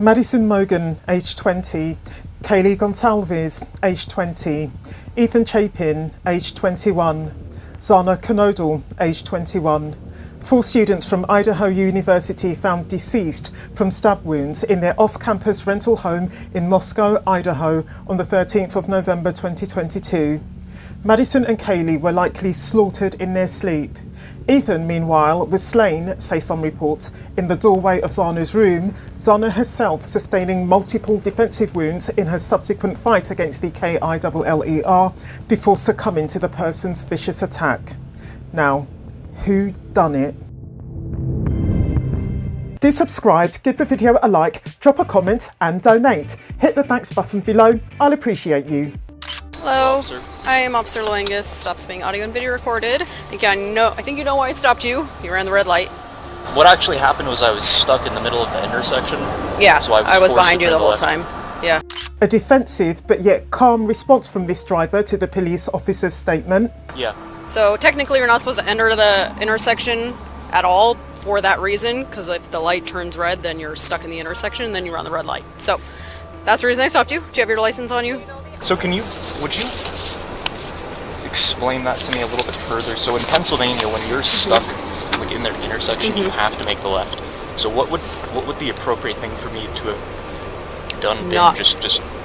Madison Mogen, age 20, Kaylee Goncalves, age 20, Ethan Chapin, age 21, Xana Kernodle, age 21. 4 students from Idaho University found deceased from stab wounds in their off-campus rental home in Moscow, Idaho on the 13th of November 2022. Madison and Kaylee were likely slaughtered in their sleep. Ethan, meanwhile, was slain, say some reports, in the doorway of Xana's room, Xana herself sustaining multiple defensive wounds in her subsequent fight against the KILLER before succumbing to the person's vicious attack. Now, who done it? Do subscribe, give the video a like, drop a comment and donate. Hit the thanks button below, I'll appreciate you. Hello, I am Officer Loangus. Stops being audio and video recorded. I think you know why I stopped you. You ran the red light. What actually happened was I was stuck in the middle of the intersection. Yeah, so I was behind you the whole time. Yeah. A defensive but yet calm response from this driver to the police officer's statement. Yeah. So technically you're not supposed to enter the intersection at all for that reason, because if the light turns red then you're stuck in the intersection and then you run the red light. So that's the reason I stopped you. Do you have your license on you? So would you explain that to me a little bit further? So in Pennsylvania, when you're stuck like in the intersection, you have to make the left. So what would the appropriate thing for me to have done been? Just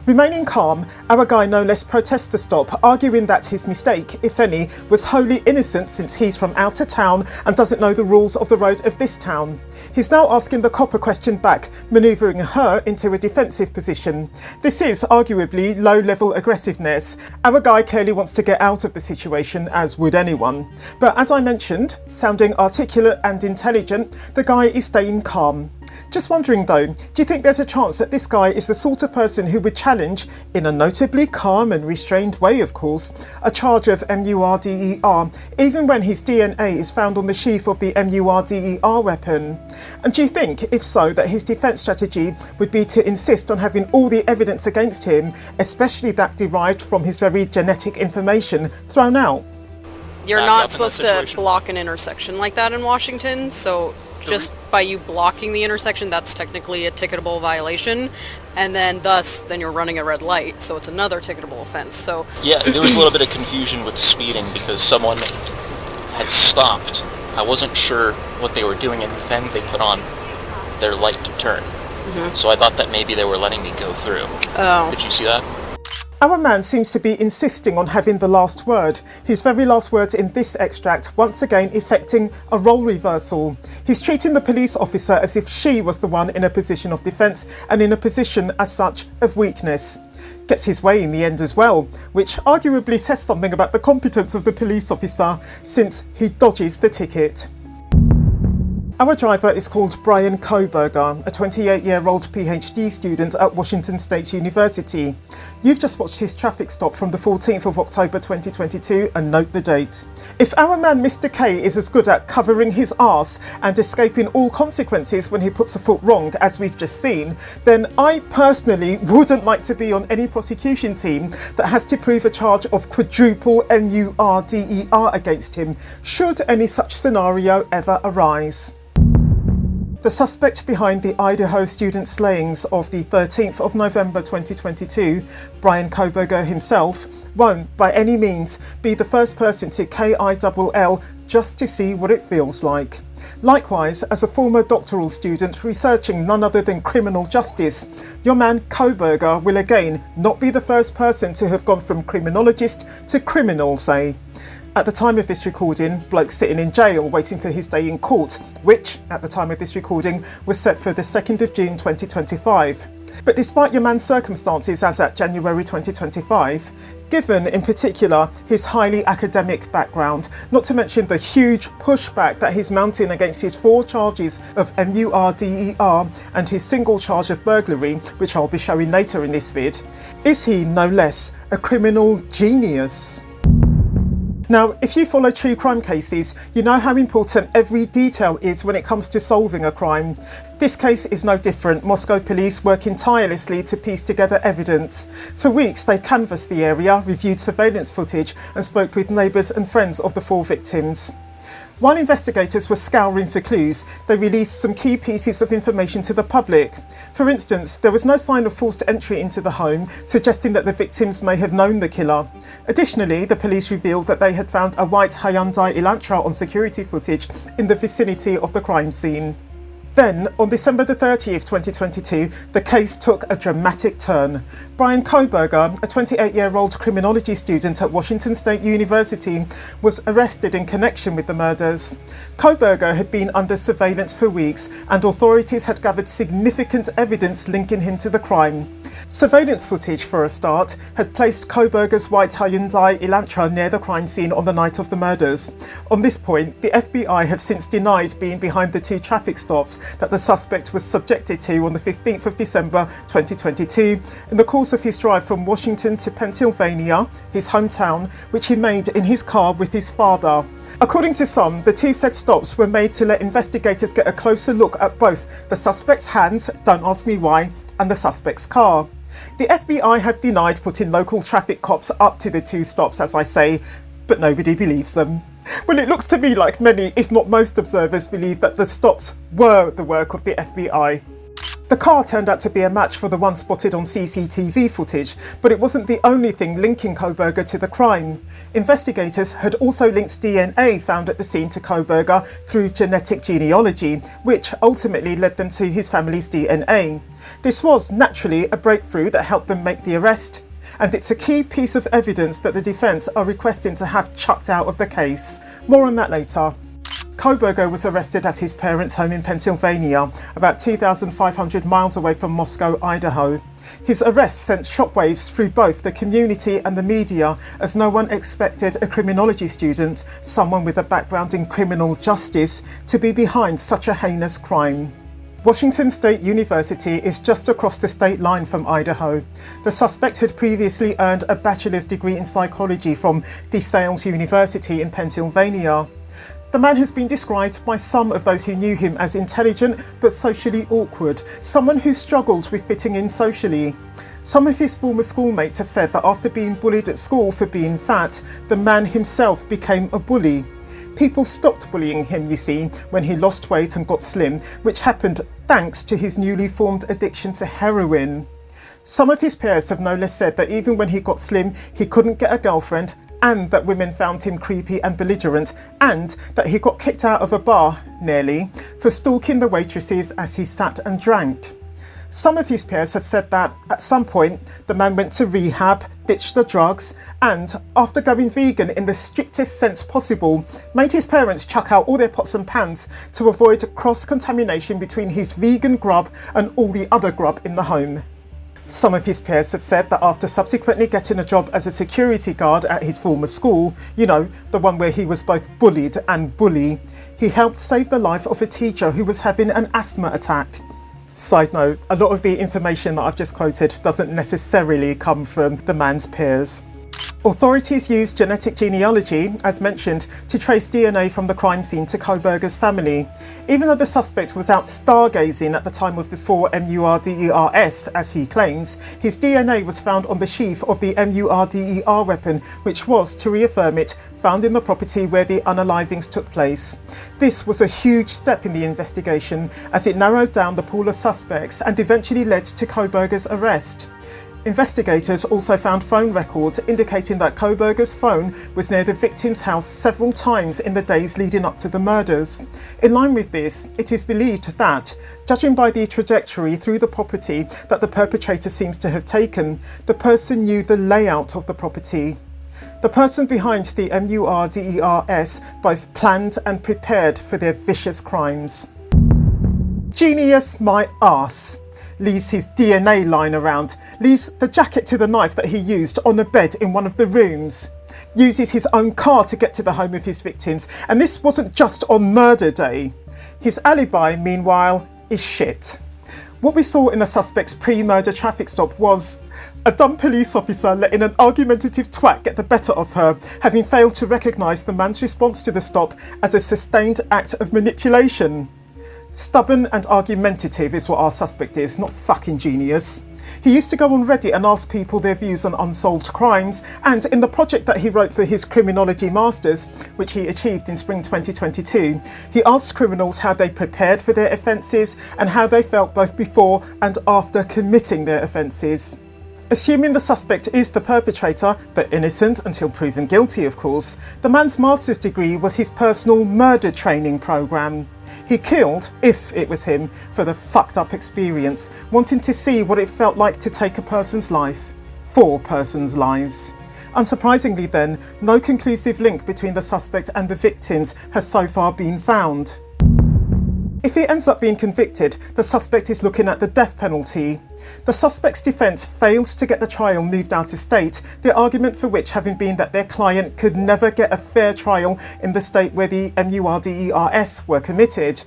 Remaining calm, our guy no less protests the stop, arguing that his mistake, if any, was wholly innocent since he's from out of town and doesn't know the rules of the road of this town. He's now asking the cop a question back, manoeuvring her into a defensive position. This is arguably low-level aggressiveness. Our guy clearly wants to get out of the situation, as would anyone. But as I mentioned, sounding articulate and intelligent, the guy is staying calm. Just wondering though, do you think there's a chance that this guy is the sort of person who would challenge, in a notably calm and restrained way of course, a charge of MURDER, even when his DNA is found on the sheath of the MURDER weapon? And do you think, if so, that his defence strategy would be to insist on having all the evidence against him, especially that derived from his very genetic information, thrown out? You're not supposed to block an intersection like that in Washington, so just by you blocking the intersection, that's technically a ticketable violation, and then then you're running a red light, so it's another ticketable offense. So yeah, there was a little bit of confusion with speeding because someone had stopped. I wasn't sure what they were doing, and then they put on their light to turn. So I thought that maybe they were letting me go through. Oh. Did you see that? Our man seems to be insisting on having the last word, his very last words in this extract once again effecting a role reversal. He's treating the police officer as if she was the one in a position of defence and in a position as such of weakness. Gets his way in the end as well, which arguably says something about the competence of the police officer since he dodges the ticket. Our driver is called Bryan Kohberger, a 28-year-old PhD student at Washington State University. You've just watched his traffic stop from the 14th of October 2022 and note the date. If our man Mr. K is as good at covering his arse and escaping all consequences when he puts a foot wrong as we've just seen, then I personally wouldn't like to be on any prosecution team that has to prove a charge of quadruple MURDER against him, should any such scenario ever arise. The suspect behind the Idaho student slayings of the 13th of November 2022, Bryan Kohberger himself, won't by any means be the first person to KILL just to see what it feels like. Likewise, as a former doctoral student researching none other than criminal justice, your man Kohberger will again not be the first person to have gone from criminologist to criminal, say. At the time of this recording, bloke's sitting in jail waiting for his day in court, which, at the time of this recording, was set for the 2nd of June 2025. But despite your man's circumstances as at January 2025, given in particular his highly academic background, not to mention the huge pushback that he's mounting against his 4 charges of MURDER and his single charge of burglary, which I'll be showing later in this vid, is he no less a criminal genius? Now, if you follow true crime cases, you know how important every detail is when it comes to solving a crime. This case is no different. Moscow police working tirelessly to piece together evidence. For weeks, they canvassed the area, reviewed surveillance footage, and spoke with neighbours and friends of the 4 victims. While investigators were scouring for clues, they released some key pieces of information to the public. For instance, there was no sign of forced entry into the home, suggesting that the victims may have known the killer. Additionally, the police revealed that they had found a White Hyundai Elantra on security footage in the vicinity of the crime scene. Then, on December the 30th, 2022, the case took a dramatic turn. Bryan Kohberger, a 28-year-old criminology student at Washington State University, was arrested in connection with the murders. Kohberger had been under surveillance for weeks, and authorities had gathered significant evidence linking him to the crime. Surveillance footage, for a start, had placed Kohberger's White Hyundai Elantra near the crime scene on the night of the murders. On this point, the FBI have since denied being behind the two traffic stops that the suspect was subjected to on the 15th of December 2022 in the course of his drive from Washington to Pennsylvania, his hometown, which he made in his car with his father. According to some, the two said stops were made to let investigators get a closer look at both the suspect's hands, don't ask me why, and the suspect's car. The FBI have denied putting local traffic cops up to the two stops, as I say, but nobody believes them. Well, it looks to me like many, if not most observers, believe that the stops were the work of the FBI. The car turned out to be a match for the one spotted on CCTV footage, but it wasn't the only thing linking Kohberger to the crime. Investigators had also linked DNA found at the scene to Kohberger through genetic genealogy, which ultimately led them to his family's DNA. This was, naturally, a breakthrough that helped them make the arrest. And it's a key piece of evidence that the defence are requesting to have chucked out of the case. More on that later. Kohberger was arrested at his parents' home in Pennsylvania, about 2,500 miles away from Moscow, Idaho. His arrest sent shockwaves through both the community and the media, as no one expected a criminology student, someone with a background in criminal justice, to be behind such a heinous crime. Washington State University is just across the state line from Idaho. The suspect had previously earned a bachelor's degree in psychology from DeSales University in Pennsylvania. The man has been described by some of those who knew him as intelligent but socially awkward, someone who struggled with fitting in socially. Some of his former schoolmates have said that after being bullied at school for being fat, the man himself became a bully. People stopped bullying him, you see, when he lost weight and got slim, which happened thanks to his newly formed addiction to heroin. Some of his peers have no less said that even when he got slim, he couldn't get a girlfriend, and that women found him creepy and belligerent, and that he got kicked out of a bar, nearly, for stalking the waitresses as he sat and drank. Some of his peers have said that, at some point, the man went to rehab, ditched the drugs, and, after going vegan in the strictest sense possible, made his parents chuck out all their pots and pans to avoid cross-contamination between his vegan grub and all the other grub in the home. Some of his peers have said that after subsequently getting a job as a security guard at his former school, you know, the one where he was both bullied and bully, he helped save the life of a teacher who was having an asthma attack. Side note, a lot of the information that I've just quoted doesn't necessarily come from the man's peers. Authorities used genetic genealogy, as mentioned, to trace DNA from the crime scene to Kohberger's family. Even though the suspect was out stargazing at the time of the 4 MURDERS, as he claims, his DNA was found on the sheath of the MURDER weapon, which was, to reaffirm it, found in the property where the unalivings took place. This was a huge step in the investigation, as it narrowed down the pool of suspects and eventually led to Kohberger's arrest. Investigators also found phone records indicating that Kohberger's phone was near the victim's house several times in the days leading up to the murders. In line with this, it is believed that, judging by the trajectory through the property that the perpetrator seems to have taken, the person knew the layout of the property. The person behind the MURDERS both planned and prepared for their vicious crimes. Genius my arse. Leaves his DNA lying around, leaves the jacket to the knife that he used on a bed in one of the rooms, uses his own car to get to the home of his victims, and this wasn't just on murder day. His alibi, meanwhile, is shit. What we saw in the suspect's pre-murder traffic stop was a dumb police officer letting an argumentative twat get the better of her, having failed to recognise the man's response to the stop as a sustained act of manipulation. Stubborn and argumentative is what our suspect is, not fucking genius. He used to go on Reddit and ask people their views on unsolved crimes, and in the project that he wrote for his Criminology Masters, which he achieved in spring 2022, he asked criminals how they prepared for their offences and how they felt both before and after committing their offences. Assuming the suspect is the perpetrator, but innocent until proven guilty of course, the man's master's degree was his personal murder training programme. He killed, if it was him, for the fucked up experience, wanting to see what it felt like to take a person's life. 4 persons' lives. Unsurprisingly then, no conclusive link between the suspect and the victims has so far been found. If he ends up being convicted, the suspect is looking at the death penalty. The suspect's defence failed to get the trial moved out of state, the argument for which having been that their client could never get a fair trial in the state where the murders were committed.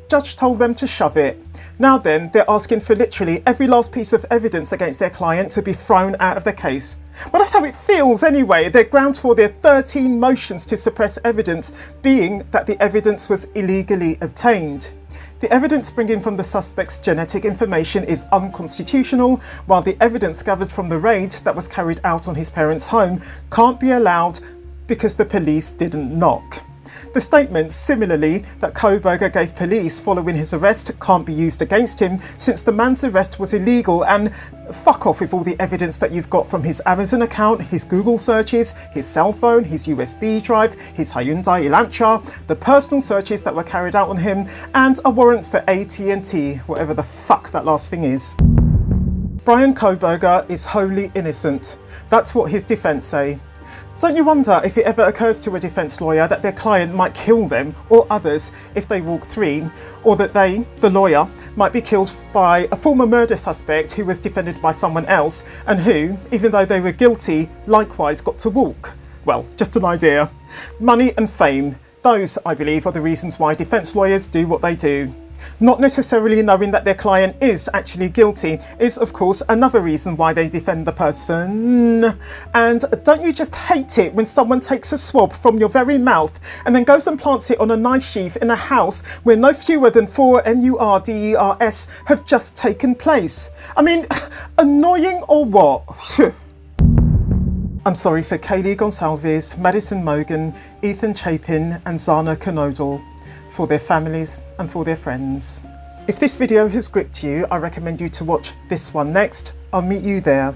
Judge told them to shove it. Now then, they're asking for literally every last piece of evidence against their client to be thrown out of the case. Well, that's how it feels anyway. Their grounds for their 13 motions to suppress evidence being that the evidence was illegally obtained. The evidence bringing from the suspect's genetic information is unconstitutional, while the evidence gathered from the raid that was carried out on his parents' home can't be allowed because the police didn't knock. The statements, similarly, that Kohberger gave police following his arrest can't be used against him since the man's arrest was illegal, and fuck off with all the evidence that you've got from his Amazon account, his Google searches, his cell phone, his USB drive, his Hyundai Elantra, the personal searches that were carried out on him, and a warrant for AT&T, whatever the fuck that last thing is. Bryan Kohberger is wholly innocent. That's what his defence say. Don't you wonder if it ever occurs to a defence lawyer that their client might kill them or others if they walk free, or that they, the lawyer, might be killed by a former murder suspect who was defended by someone else and who, even though they were guilty, likewise got to walk? Well, just an idea. Money and fame, those, I believe, are the reasons why defence lawyers do what they do. Not necessarily knowing that their client is actually guilty is, of course, another reason why they defend the person. And don't you just hate it when someone takes a swab from your very mouth and then goes and plants it on a knife sheath in a house where no fewer than 4 murders have just taken place? I mean, annoying or what? I'm sorry for Kaylee Goncalves, Madison Mogen, Ethan Chapin and Xana Kernodle, for their families and for their friends. If this video has gripped you, I recommend you to watch this one next. I'll meet you there.